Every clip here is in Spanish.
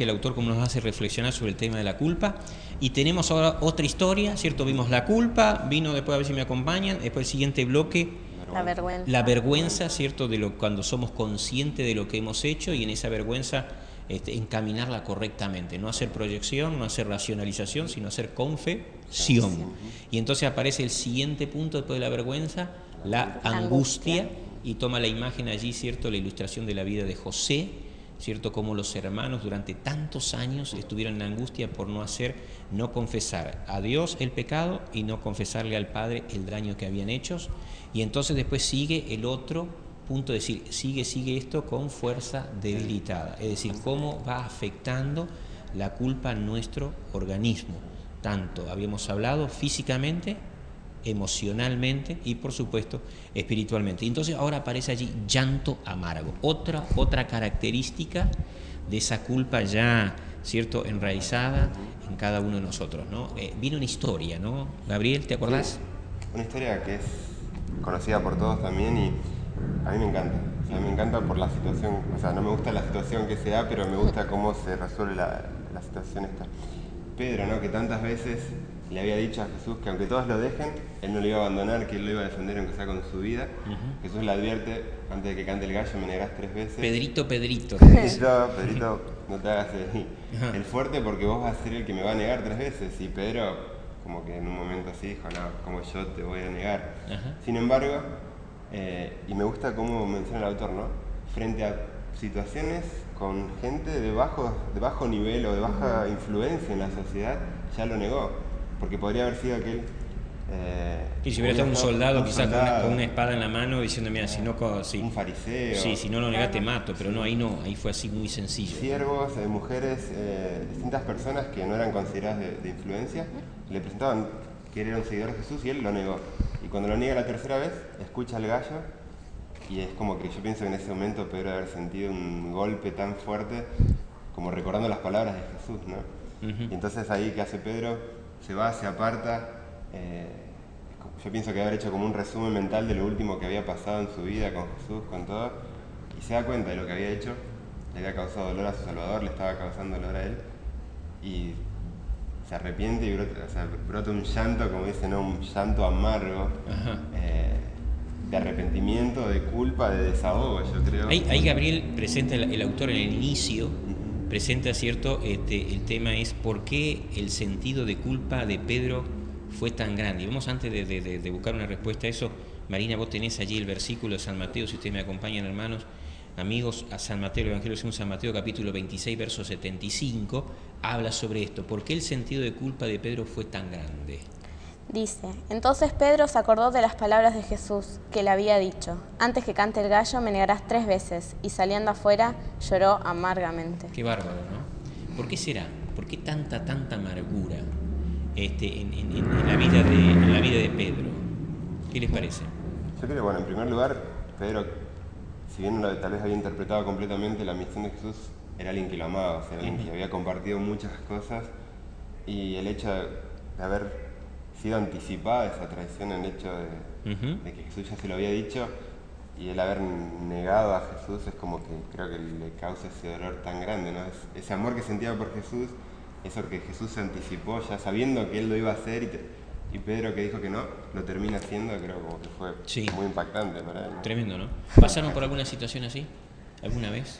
que el autor como nos hace reflexionar sobre el tema de la culpa. Y tenemos ahora otra historia, ¿cierto? Vimos la culpa, vino después, a ver si me acompañan, después el siguiente bloque, la vergüenza, ¿cierto? Cuando somos conscientes de lo que hemos hecho y en esa vergüenza encaminarla correctamente, no hacer proyección, no hacer racionalización, sino hacer confesión. Y entonces aparece el siguiente punto después de la vergüenza, la angustia, y toma la imagen allí, ¿cierto? La ilustración de la vida de José, ¿cierto? Como los hermanos durante tantos años estuvieron en angustia por no confesar a Dios el pecado y no confesarle al Padre el daño que habían hecho. Y entonces después sigue el otro punto, de decir, sigue esto con fuerza debilitada, es decir, cómo va afectando la culpa a nuestro organismo, tanto habíamos hablado físicamente, emocionalmente y por supuesto espiritualmente. Y entonces ahora aparece allí llanto amargo, otra característica de esa culpa ya, ¿cierto?, enraizada en cada uno de nosotros, ¿no? Viene una historia, ¿no, Gabriel? ¿Te acordás? Sí, una historia que es conocida por todos también y a mí me encanta. O sea, me encanta por la situación, o sea, no me gusta la situación que se da, pero me gusta cómo se resuelve la situación esta. Pedro, ¿no?, que tantas veces le había dicho a Jesús que aunque todos lo dejen, él no lo iba a abandonar, que él lo iba a defender aunque sea con su vida. Jesús le advierte, antes de que cante el gallo, me negarás 3 veces. Pedrito, no te hagas el fuerte porque vos vas a ser el que me va a negar 3 veces. Y Pedro, como que en un momento así dijo, no, como yo te voy a negar. Sin embargo, y me gusta cómo menciona el autor, ¿no?, frente a situaciones con gente de bajo nivel o de baja influencia en la sociedad, ya lo negó. Porque podría haber sido aquel... y si hubiera estado un soldado quizás con una espada en la mano diciendo, mira, si no... un fariseo. Sí, si no lo negás te mato, pero no, ahí fue así muy sencillo. Siervos, mujeres, distintas personas que no eran consideradas de influencia, le presentaban que era un seguidor de Jesús y él lo negó. Y cuando lo niega la tercera vez, escucha al gallo y es como que yo pienso que en ese momento Pedro debe haber sentido un golpe tan fuerte como recordando las palabras de Jesús, ¿no? Y entonces ahí, ¿qué hace Pedro? Se va, se aparta. Yo pienso que debe haber hecho como un resumen mental de lo último que había pasado en su vida con Jesús, con todo, y se da cuenta de lo que había hecho. Le había causado dolor a su Salvador, le estaba causando dolor a él, y se arrepiente y brota un llanto, como dicen, ¿no?, un llanto amargo, de arrepentimiento, de culpa, de desahogo, yo creo. Ahí Gabriel presenta, el autor en el inicio, presenta, ¿cierto?, el tema es por qué el sentido de culpa de Pedro fue tan grande. Y vamos, antes de buscar una respuesta a eso, Marina, vos tenés allí el versículo de San Mateo, si ustedes me acompañan, hermanos, amigos, a San Mateo, el Evangelio según San Mateo, capítulo 26, verso 75, habla sobre esto. ¿Por qué el sentido de culpa de Pedro fue tan grande? Dice, entonces Pedro se acordó de las palabras de Jesús, que le había dicho, antes que cante el gallo me negarás 3 veces, y saliendo afuera lloró amargamente. Qué bárbaro, ¿no? ¿Por qué será? ¿Por qué tanta amargura en la vida de Pedro? ¿Qué les parece? Yo creo que, bueno, en primer lugar, Pedro, si bien tal vez había interpretado completamente la misión de Jesús, era alguien que lo amaba, o sea, alguien que había compartido muchas cosas, y el hecho de haber sido anticipada esa traición, el hecho de que Jesús ya se lo había dicho, y el haber negado a Jesús es como que creo que le causa ese dolor tan grande, ¿no? Ese amor que sentía por Jesús, eso que Jesús se anticipó ya sabiendo que él lo iba a hacer, y Pedro, que dijo que no, lo termina haciendo, creo como que fue muy impactante para él, ¿no? Tremendo, ¿no? ¿Pasaron por alguna situación así? ¿Alguna vez?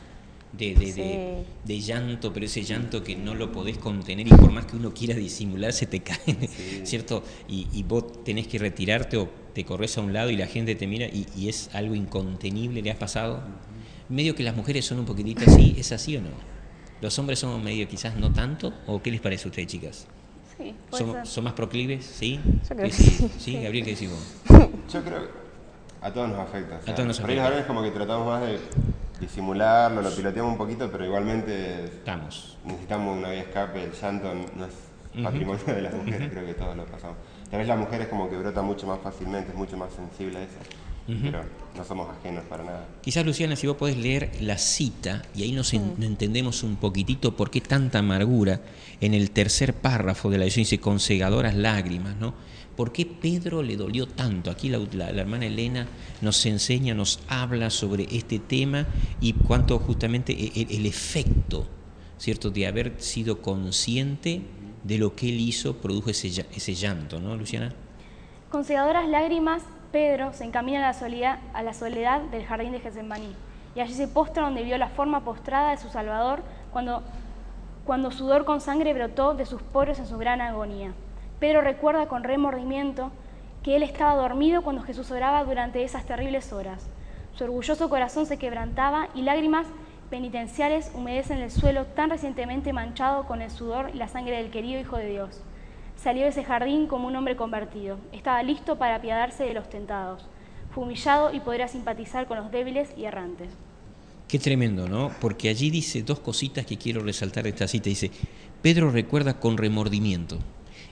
De llanto, pero ese llanto que no lo podés contener y por más que uno quiera disimular se te cae, ¿cierto? Y vos tenés que retirarte o te corres a un lado y la gente te mira y es algo incontenible. ¿Le has pasado? Medio que las mujeres son un poquitito así, ¿es así o no? ¿Los hombres somos medio quizás no tanto? ¿O qué les parece a ustedes, chicas? Sí, ¿Son más proclives? ¿Sí? Yo creo que sí. ¿Sí? Gabriel, ¿qué decís vos? Yo creo que a todos nos afecta. O sea, a todos nos por ahí los varones como que tratamos más de disimularlo, lo piloteamos un poquito, pero igualmente necesitamos una vía escape. El llanto no es patrimonio de las mujeres, creo que todos lo pasamos. Tal vez las mujeres como que brota mucho más fácilmente, es mucho más sensible a eso, pero no somos ajenos para nada. Quizás, Luciana, si vos podés leer la cita, y ahí nos entendemos un poquitito por qué tanta amargura en el tercer párrafo de la lección, dice, con cegadoras lágrimas, ¿no? ¿Por qué Pedro le dolió tanto? Aquí la hermana Elena nos enseña, nos habla sobre este tema y cuánto justamente el efecto, ¿cierto?, de haber sido consciente de lo que él hizo, produjo ese llanto, ¿no, Luciana? Con cegadoras lágrimas, Pedro se encamina a la soledad del jardín de Getsemaní, y allí se postra donde vio la forma postrada de su Salvador cuando sudor con sangre brotó de sus poros en su gran agonía. Pedro recuerda con remordimiento que él estaba dormido cuando Jesús oraba durante esas terribles horas. Su orgulloso corazón se quebrantaba y lágrimas penitenciales humedecen el suelo tan recientemente manchado con el sudor y la sangre del querido Hijo de Dios. Salió de ese jardín como un hombre convertido. Estaba listo para apiadarse de los tentados. Fue humillado y podría simpatizar con los débiles y errantes. Qué tremendo, ¿no? Porque allí dice dos cositas que quiero resaltar de esta cita. Dice, Pedro recuerda con remordimiento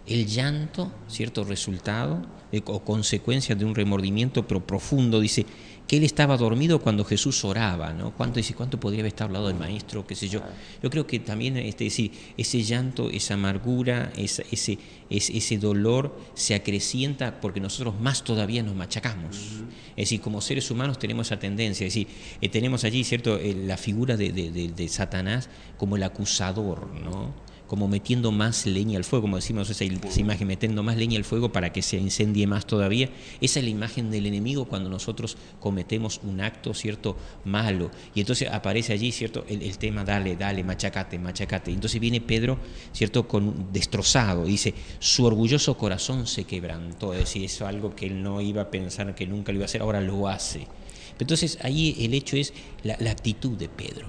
el llanto, cierto resultado o consecuencia de un remordimiento pero profundo. Dice que él estaba dormido cuando Jesús oraba, ¿no? ¿Cuánto podría haber estado al lado del maestro? Qué sé yo. Yo creo que también decir, ese llanto, esa amargura, ese dolor se acrecienta porque nosotros más todavía nos machacamos. Es decir, como seres humanos tenemos esa tendencia. Es decir, tenemos allí, ¿cierto?, la figura de Satanás como el acusador, ¿no? Como metiendo más leña al fuego, como decimos esa imagen, metiendo más leña al fuego para que se incendie más todavía. Esa es la imagen del enemigo cuando nosotros cometemos un acto, ¿cierto?, malo. Y entonces aparece allí, ¿cierto?, el tema, dale, machacate. Entonces viene Pedro, ¿cierto?, destrozado. Dice, su orgulloso corazón se quebrantó. Es decir, eso es algo que él no iba a pensar, que nunca lo iba a hacer, ahora lo hace. Entonces ahí el hecho es la actitud de Pedro.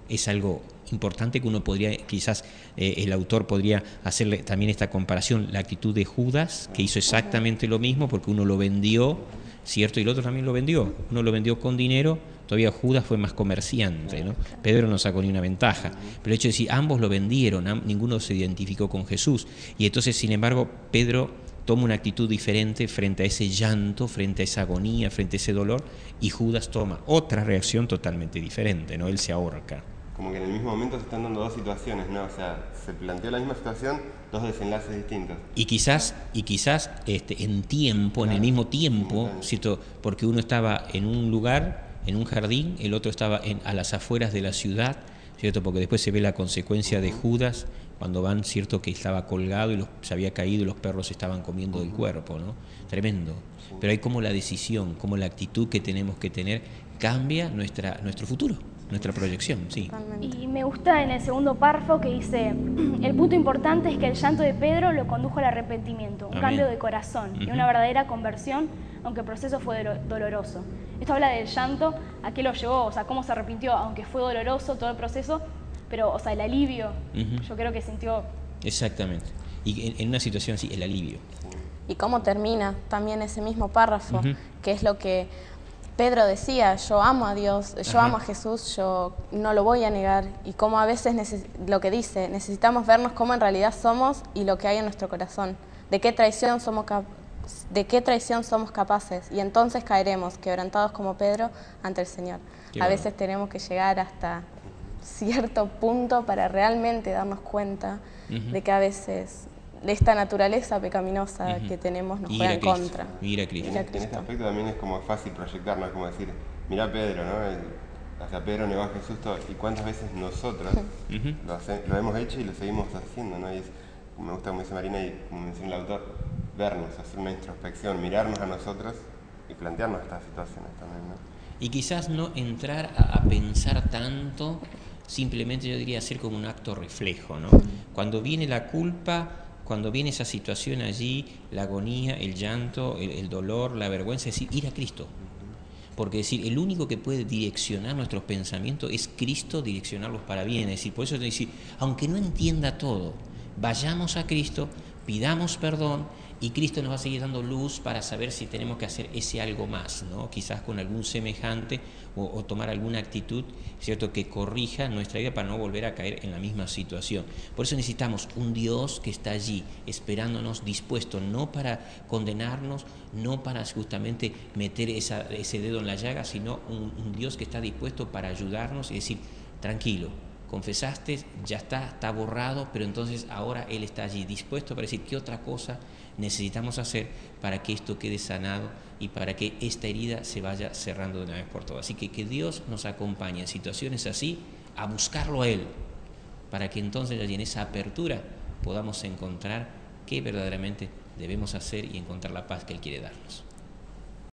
Es algo importante que uno podría, quizás el autor podría hacerle también esta comparación, la actitud de Judas, que hizo exactamente lo mismo porque uno lo vendió, ¿cierto? Y el otro también lo vendió. Uno lo vendió con dinero, todavía Judas fue más comerciante, ¿no? Pedro no sacó ni una ventaja. Pero el hecho de decir, ambos lo vendieron, ninguno se identificó con Jesús. Y entonces, sin embargo, Pedro toma una actitud diferente frente a ese llanto, frente a esa agonía, frente a ese dolor, y Judas toma otra reacción totalmente diferente, ¿no? Él se ahorca. Como que en el mismo momento se están dando dos situaciones, ¿no? O sea, se planteó la misma situación, dos desenlaces distintos. Y quizás en tiempo, en el mismo tiempo, ¿cierto? Porque uno estaba en un lugar, en un jardín, el otro estaba a las afueras de la ciudad, ¿cierto? Porque después se ve la consecuencia de Judas, cuando van, ¿cierto?, que estaba colgado y se había caído y los perros estaban comiendo del cuerpo, ¿no? Tremendo. Pero hay como la decisión, como la actitud que tenemos que tener cambia nuestro futuro. Nuestra proyección, sí. Y me gusta en el segundo párrafo que dice, el punto importante es que el llanto de Pedro lo condujo al arrepentimiento, un cambio de corazón y una verdadera conversión, aunque el proceso fue doloroso. Esto habla del llanto, a qué lo llevó, o sea, cómo se arrepintió, aunque fue doloroso todo el proceso, pero, o sea, el alivio, yo creo que sintió. Exactamente. Y en una situación así, el alivio. Y cómo termina también ese mismo párrafo, que es lo que Pedro decía, yo amo a Dios, yo amo a Jesús, yo no lo voy a negar. Y cómo a veces, lo que dice, necesitamos vernos cómo en realidad somos y lo que hay en nuestro corazón. De qué traición somos capaces. Y entonces caeremos, quebrantados como Pedro, ante el Señor. A veces tenemos que llegar hasta cierto punto para realmente darnos cuenta de que a veces esta naturaleza pecaminosa que tenemos nos juega en contra. Ir a Cristo. En este aspecto también es como fácil proyectarnos, como decir, mirá Pedro, ¿no? O sea, Pedro negó a Jesús todo, y cuántas veces nosotros lo hemos hecho y lo seguimos haciendo, ¿no? Y me gusta, como dice Marina y como menciona el autor, vernos, hacer una introspección, mirarnos a nosotros y plantearnos estas situaciones también, ¿no? Y quizás no entrar a pensar tanto, simplemente yo diría hacer como un acto reflejo, ¿no? Cuando viene la culpa, cuando viene esa situación allí, la agonía, el llanto, el dolor, la vergüenza, es decir, ir a Cristo. Porque decir, el único que puede direccionar nuestros pensamientos es Cristo, direccionarlos para bien. Es decir, por eso decir, aunque no entienda todo, vayamos a Cristo, pidamos perdón y Cristo nos va a seguir dando luz para saber si tenemos que hacer ese algo más, ¿no? Quizás con algún semejante o tomar alguna actitud, ¿cierto?, que corrija nuestra vida para no volver a caer en la misma situación. Por eso necesitamos un Dios que está allí, esperándonos, dispuesto, no para condenarnos, no para justamente meter ese dedo en la llaga, sino un Dios que está dispuesto para ayudarnos y decir, tranquilo, confesaste, ya está borrado, pero entonces ahora Él está allí dispuesto para decir qué otra cosa necesitamos hacer para que esto quede sanado y para que esta herida se vaya cerrando de una vez por todas. Así que Dios nos acompañe en situaciones así a buscarlo a Él, para que entonces allí en esa apertura podamos encontrar qué verdaderamente debemos hacer y encontrar la paz que Él quiere darnos.